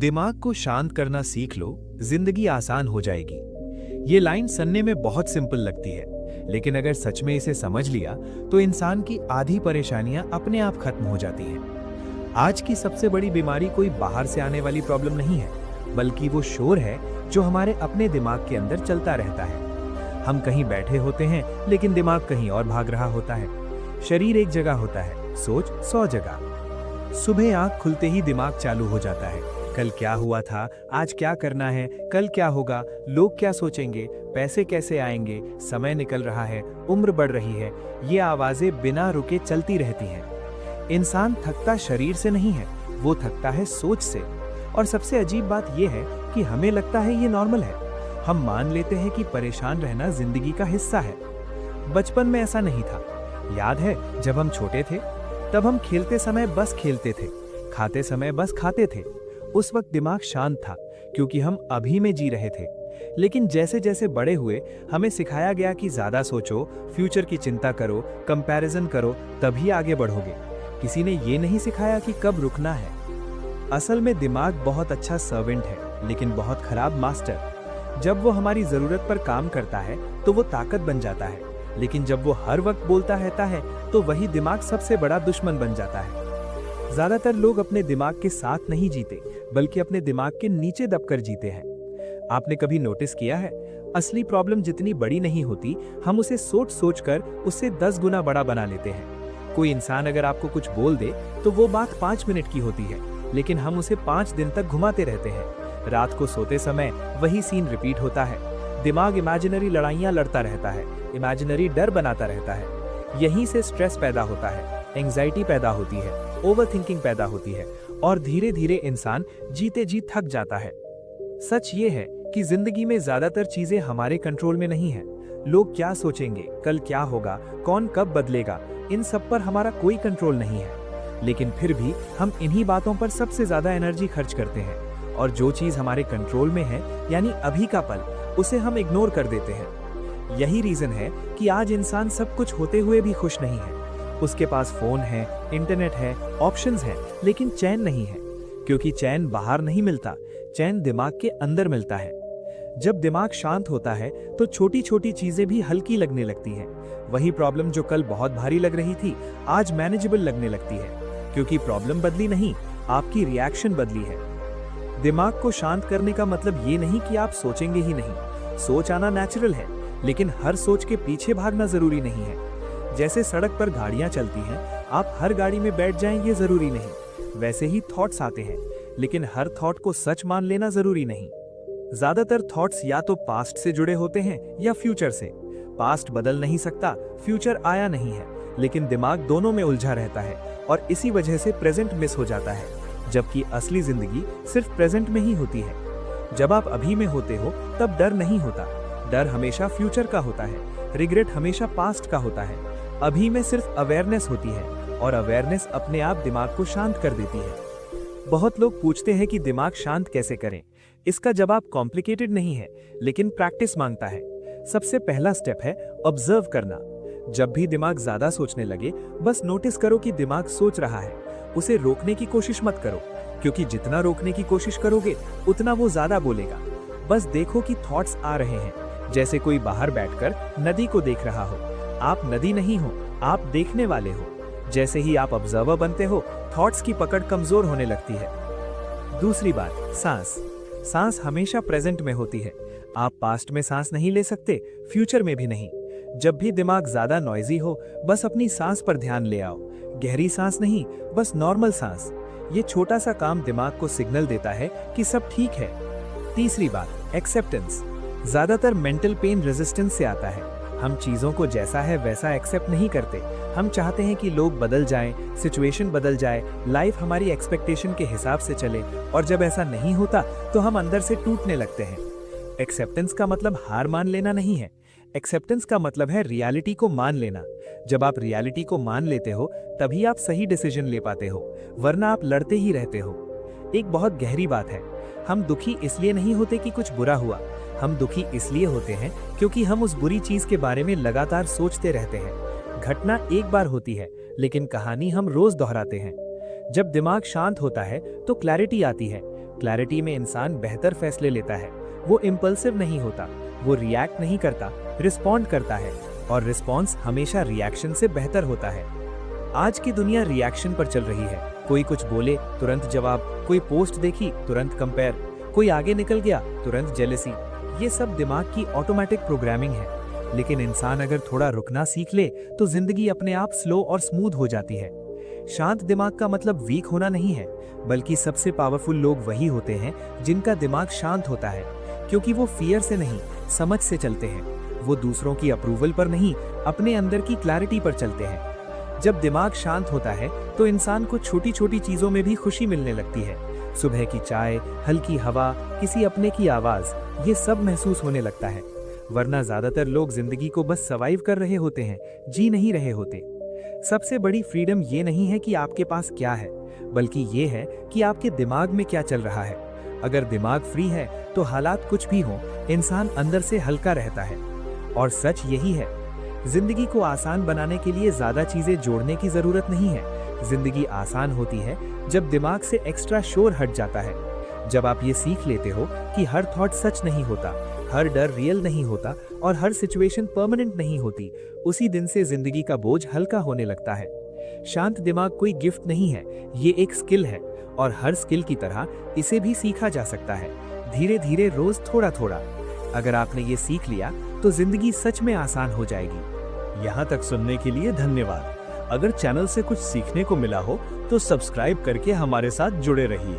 दिमाग को शांत करना सीख लो, जिंदगी आसान हो जाएगी। ये लाइन सुनने में बहुत सिंपल लगती है, लेकिन अगर सच में इसे समझ लिया तो इंसान की आधी परेशानियां अपने आप खत्म हो जाती हैं। आज की सबसे बड़ी बीमारी कोई बाहर से आने वाली प्रॉब्लम नहीं है, बल्कि वो शोर है जो हमारे अपने दिमाग के अंदर चलता रहता है। हम कहीं बैठे होते हैं, लेकिन दिमाग कहीं और भाग रहा होता है। शरीर एक जगह होता है, सोच 100 जगह। सुबह आंख खुलते ही दिमाग चालू हो जाता है। कल क्या हुआ था, आज क्या करना है, कल क्या होगा, लोग क्या सोचेंगे, पैसे कैसे आएंगे, समय निकल रहा है, उम्र बढ़ रही है। ये आवाजें बिना रुके चलती रहती हैं। इंसान थकता शरीर से नहीं है, वो थकता है सोच से। और सबसे अजीब बात यह है कि हमें लगता है ये नॉर्मल है। हम मान लेते हैं कि परेशान रहना जिंदगी का हिस्सा है। बचपन में ऐसा नहीं था। याद है जब हम छोटे थे, तब हम खेलते समय बस खेलते थे, खाते समय बस खाते थे। उस वक्त दिमाग शांत था, क्योंकि हम अभी में जी रहे थे। लेकिन जैसे जैसे बड़े हुए, हमें सिखाया गया कि ज्यादा सोचो, फ्यूचर की चिंता करो, कंपैरिजन करो, तभी आगे बढ़ोगे। किसी ने ये नहीं सिखाया कि कब रुकना है। असल में दिमाग बहुत अच्छा सर्वेंट है, लेकिन बहुत खराब मास्टर। जब वो हमारी जरूरत पर काम करता है तो वो ताकत बन जाता है, लेकिन जब वो हर वक्त बोलता रहता है तो वही दिमाग सबसे बड़ा दुश्मन बन जाता है। ज्यादातर लोग अपने दिमाग के साथ नहीं जीते, बल्कि अपने दिमाग के नीचे दबकर जीते हैं। आपने कभी नोटिस किया है, असली प्रॉब्लम जितनी बड़ी नहीं होती, हम उसे सोच सोच कर उससे 10 गुना बड़ा बना लेते हैं। कोई इंसान अगर आपको कुछ बोल दे तो वो बात 5 मिनट की होती है, लेकिन हम उसे 5 दिन तक घुमाते रहते हैं। रात को सोते समय वही सीन रिपीट होता है। दिमाग इमेजिनरी लड़ाइयां लड़ता रहता है, इमेजिनरी डर बनाता रहता है। यहीं से स्ट्रेस पैदा होता है, एंग्जाइटी पैदा होती है, ओवरथिंकिंग पैदा होती है, और धीरे धीरे इंसान जीते जी थक जाता है। सच ये है कि जिंदगी में ज्यादातर चीजें हमारे कंट्रोल में नहीं है। लोग क्या सोचेंगे, कल क्या होगा, कौन कब बदलेगा, इन सब पर हमारा कोई कंट्रोल नहीं है। लेकिन फिर भी हम इन्हीं बातों पर सबसे ज्यादा एनर्जी खर्च करते हैं। और जो चीज हमारे कंट्रोल में है, यानी अभी का पल, उसे हम इग्नोर कर देते हैं। यही रीजन है कि आज इंसान सब कुछ होते हुए भी खुश नहीं है। उसके पास फोन है, इंटरनेट है, ऑप्शंस हैं, लेकिन चैन नहीं है। क्योंकि चैन बाहर नहीं मिलता, चैन दिमाग के अंदर मिलता है। जब दिमाग शांत होता है तो छोटी छोटी चीजें भी हल्की लगने लगती हैं। वही प्रॉब्लम जो कल बहुत भारी लग रही थी, आज मैनेजेबल लगने लगती है। क्योंकि प्रॉब्लम बदली नहीं, आपकी रिएक्शन बदली है। दिमाग को शांत करने का मतलब ये नहीं कि आप सोचेंगे ही नहीं। सोच आना नेचुरल है, लेकिन हर सोच के पीछे भागना जरूरी नहीं है। जैसे सड़क पर गाड़ियां चलती हैं, आप हर गाड़ी में बैठ जाएंगे जरूरी नहीं। वैसे ही थॉट्स आते हैं, लेकिन हर थॉट को सच मान लेना जरूरी नहीं। ज्यादातर थॉट्स या तो पास्ट से जुड़े होते हैं या फ्यूचर से। पास्ट बदल नहीं सकता, फ्यूचर आया नहीं है, लेकिन दिमाग दोनों में उलझा रहता है, और इसी वजह से प्रेजेंट मिस हो जाता है। जबकि असली जिंदगी सिर्फ प्रेजेंट में ही होती है। जब आप अभी में होते हो तब डर नहीं होता। डर हमेशा फ्यूचर का होता है, रिग्रेट हमेशा पास्ट का होता है। अभी में सिर्फ अवेयरनेस होती है, और अवेयरनेस अपने आप दिमाग को शांत कर देती है। बहुत लोग पूछते हैं कि दिमाग शांत कैसे करें। इसका जवाब कॉम्प्लिकेटेड नहीं है, लेकिन प्रैक्टिस मांगता है। सबसे पहला स्टेप है ऑब्जर्व करना। जब भी दिमाग ज्यादा सोचने लगे, बस नोटिस करो कि दिमाग सोच रहा है। उसे रोकने की कोशिश मत करो, क्योंकि जितना रोकने की कोशिश करोगे, उतना वो ज्यादा बोलेगा। बस देखो कि थॉट्स आ रहे हैं, जैसे कोई बाहर बैठकर नदी को देख रहा हो। आप नदी नहीं हो, आप देखने वाले हो। जैसे ही आप ऑब्जर्वर बनते हो, थॉट्स की पकड़ कमजोर होने लगती है। दूसरी बात, सांस। सांस हमेशा प्रेजेंट में होती है। आप पास्ट में सांस नहीं ले सकते, फ्यूचर में भी नहीं। जब भी दिमाग ज्यादा नॉइजी हो, बस अपनी सांस पर ध्यान ले आओ। गहरी सांस नहीं, बस नॉर्मल सांस। ये छोटा सा काम दिमाग को सिग्नल देता है कि सब ठीक है। तीसरी बात, एक्सेप्टेंस। ज्यादातर मेंटल पेन रेजिस्टेंस से आता है। हम चीजों को जैसा है वैसा एक्सेप्ट नहीं करते। हम चाहते हैं कि लोग बदल जाएं, सिचुएशन बदल जाए, लाइफ हमारी एक्सपेक्टेशन के हिसाब से चले, और जब ऐसा नहीं होता तो हम अंदर से टूटने लगते हैं। एक्सेप्टेंस का मतलब हार मान लेना नहीं है। एक्सेप्टेंस का मतलब है रियलिटी को मान लेना। जब आप रियलिटी को मान लेते हो, तभी आप सही डिसीजन ले पाते हो, वरना आप लड़ते ही रहते हो। एक बहुत गहरी बात है, हम दुखी इसलिए नहीं होते कि कुछ बुरा हुआ। हम दुखी इसलिए होते हैं क्योंकि हम उस बुरी चीज के बारे में लगातार सोचते रहते हैं। घटना एक बार होती है, लेकिन कहानी हम रोज दोहराते हैं। जब दिमाग शांत होता है तो क्लैरिटी आती है, क्लैरिटी में इंसान बेहतर फैसले लेता है। वो इम्पल्सिव नहीं होता, वो रिएक्ट नहीं करता, रिस्पॉन्ड करता है, और रिस्पॉन्स हमेशा रिएक्शन से बेहतर होता है। आज की दुनिया रिएक्शन पर चल रही है। कोई कुछ बोले तुरंत जवाब, कोई पोस्ट देखी तुरंत कंपेयर, कोई आगे निकल गया तुरंत जेलसी। ये सब दिमाग की ऑटोमेटिक प्रोग्रामिंग है। लेकिन इंसान अगर थोड़ा रुकना सीख ले तो जिंदगी अपने आप स्लो और स्मूथ हो जाती है। शांत दिमाग का मतलब वीक होना नहीं है, बल्कि सबसे पावरफुल लोग वही होते हैं जिनका दिमाग शांत होता है, क्योंकि वो फियर से नहीं, समझ से चलते हैं। वो दूसरों की अप्रूवल पर नहीं, अपने अंदर की क्लैरिटी पर चलते हैं। जब दिमाग शांत होता है तो इंसान को छोटी छोटी चीजों में भी खुशी मिलने लगती है। सुबह की चाय, हल्की हवा, किसी अपने की आवाज, ये सब महसूस होने लगता है। वरना ज्यादातर लोग जिंदगी को बस सर्वाइव कर रहे होते हैं, जी नहीं रहे होते। सबसे बड़ी फ्रीडम ये नहीं है कि आपके पास क्या है, बल्कि ये है कि आपके दिमाग में क्या चल रहा है। अगर दिमाग फ्री है तो हालात कुछ भी हो, इंसान अंदर से हल्का रहता है। और सच यही है, जिंदगी को आसान बनाने के लिए ज्यादा चीजें जोड़ने की जरूरत नहीं है। जिंदगी आसान होती है जब दिमाग से एक्स्ट्रा शोर हट जाता है। जब आप ये सीख लेते हो कि हर थॉट सच नहीं होता, हर डर रियल नहीं होता, और हर सिचुएशन परमानेंट नहीं होती, उसी दिन से जिंदगी का बोझ हल्का होने लगता है। शांत दिमाग कोई गिफ्ट नहीं है, ये एक स्किल है, और हर स्किल की तरह इसे भी सीखा जा सकता है, धीरे धीरे, रोज थोड़ा थोड़ा। अगर आपने ये सीख लिया तो जिंदगी सच में आसान हो जाएगी। यहाँ तक सुनने के लिए धन्यवाद। अगर चैनल से कुछ सीखने को मिला हो तो सब्सक्राइब करके हमारे साथ जुड़े रहिए।